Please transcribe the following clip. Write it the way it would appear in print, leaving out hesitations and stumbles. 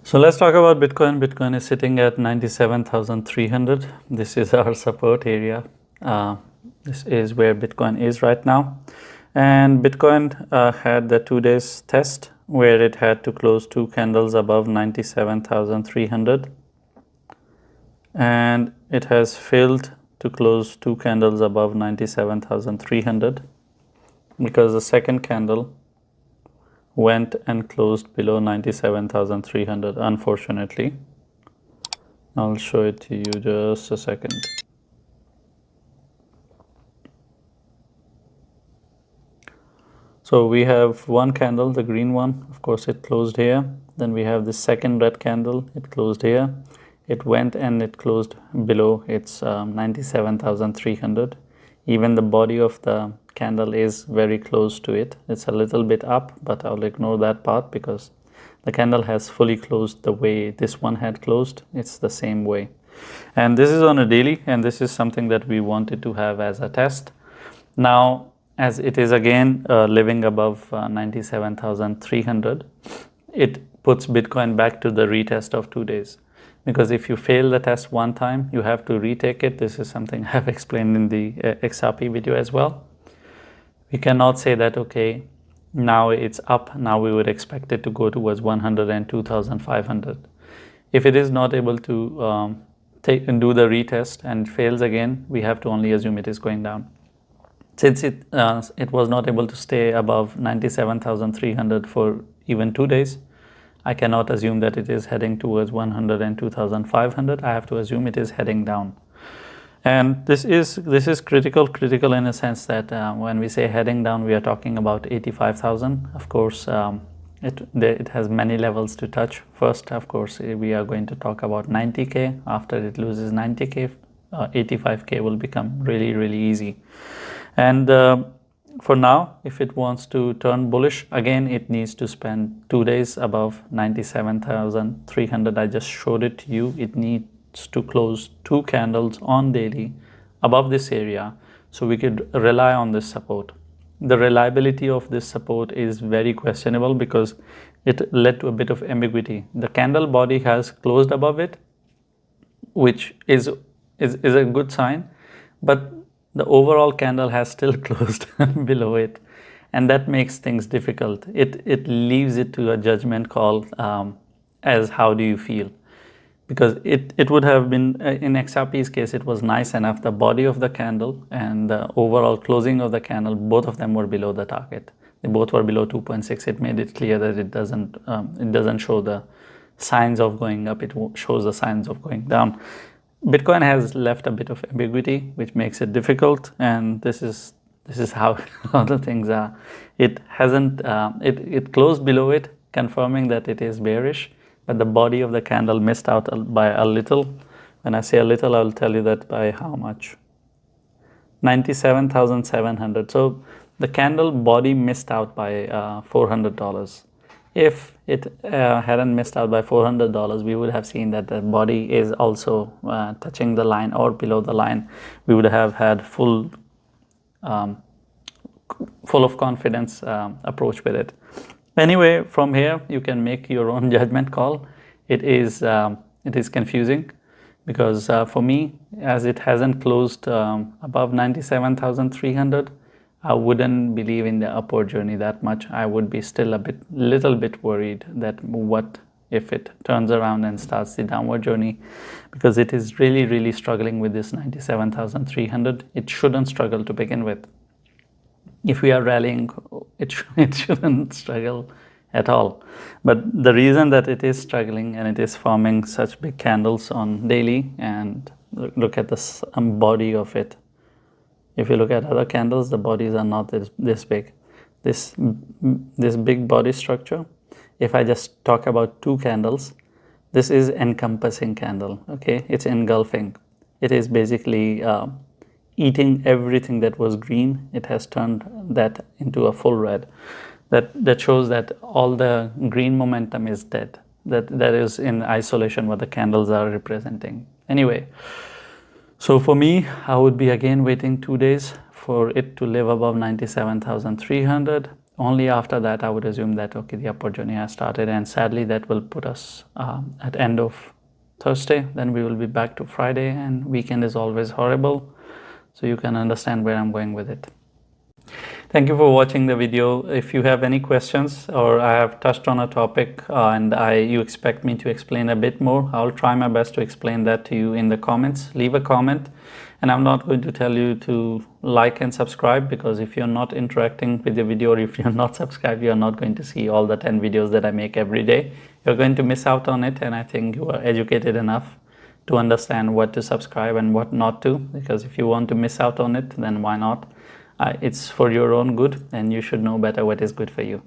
So let's talk about Bitcoin. Bitcoin is sitting at 97,300. This is our support area. Uh, this is where Bitcoin is right now. And Bitcoin had the 2 days test where it had to close 2 candles above 97,300. And it has failed to close 2 candles above 97,300 because the second candle went and closed below 97,300, unfortunately. I'll show it to you just a second. So we have one candle, the green one, of course it closed here. Then we have the second red candle, it closed here. It went and it closed below its 97,300. Even the body of the candle is very close to it. It's a little bit up, but I'll ignore that part because the candle has fully closed the way this one had closed. It's the same way. And this is on a daily, and this is something that we wanted to have as a test. Now, as it is again living above 97,300, it puts Bitcoin back to the retest of 2 days. Because if you fail the test one time, you have to retake it. This is something I've explained in the XRP video as well. We cannot say that, okay, now it's up, now we would expect it to go towards 102,500. If it is not able to do the retest and fails again, we have to only assume it is going down. Since it was not able to stay above 97,300 for even 2 days, I cannot assume that it is heading towards 102,500. I have to assume it is heading down. And this is critical in a sense that when we say heading down, we are talking about 85,000. Of course, it has many levels to touch. First, of course, we are going to talk about 90K. After it loses 90K, 85K will become really easy. And for now, if it wants to turn bullish, again, it needs to spend 2 days above 97,300. I just showed it to you. It needs to close 2 candles on daily above this area so we could rely on this support. The reliability of this support is very questionable because it led to a bit of ambiguity. The candle body has closed above it, which is a good sign, but the overall candle has still closed below it, and that makes things difficult. It leaves it to a judgment call as how do you feel, because it would have been, in XRP's case, it was nice enough. The body of the candle and the overall closing of the candle, both of them were below the target. They both were below 2.6. It made it clear that it doesn't show the signs of going up. It shows the signs of going down. Bitcoin has left a bit of ambiguity, which makes it difficult, and this is how the things are. It hasn't it closed below it, confirming that it is bearish, but the body of the candle missed out by a little. When I say a little, I'll tell you that by how much. 97,700. So the candle body missed out by $400. If it hadn't missed out by $400, we would have seen that the body is also touching the line or below the line. We would have had full of confidence approach with it. Anyway, from here you can make your own judgment call. It is confusing because for me, as it hasn't closed above 97,300, I wouldn't believe in the upward journey that much. I would be still little bit worried that what if it turns around and starts the downward journey, because it is really struggling with this 97,300. It shouldn't struggle to begin with. If we are rallying, it shouldn't struggle at all. But the reason that it is struggling and it is forming such big candles on daily, and look at the body of it. If you look at other candles, the bodies are not this big. This big body structure, if I just talk about 2 candles, this is encompassing candle, okay? It's engulfing. It is basically eating everything that was green. It has turned that into a full red. That shows that all the green momentum is dead. That is in isolation what the candles are representing. Anyway, so for me, I would be again waiting 2 days for it to live above 97,300. Only after that I would assume that okay, the upward journey has started, and sadly that will put us at end of Thursday. Then we will be back to Friday, and weekend is always horrible, so you can understand where I'm going with it. Thank you for watching the video. If you have any questions or I have touched on a topic and you expect me to explain a bit more, I'll try my best to explain that to you in the comments. Leave a comment, and I'm not going to tell you to like and subscribe, because if you're not interacting with the video, or if you're not subscribed, you're not going to see all the 10 videos that I make every day. You're going to miss out on it, and I think you are educated enough to understand what to subscribe and what not to, because if you want to miss out on it, then why not? It's for your own good, and you should know better what is good for you.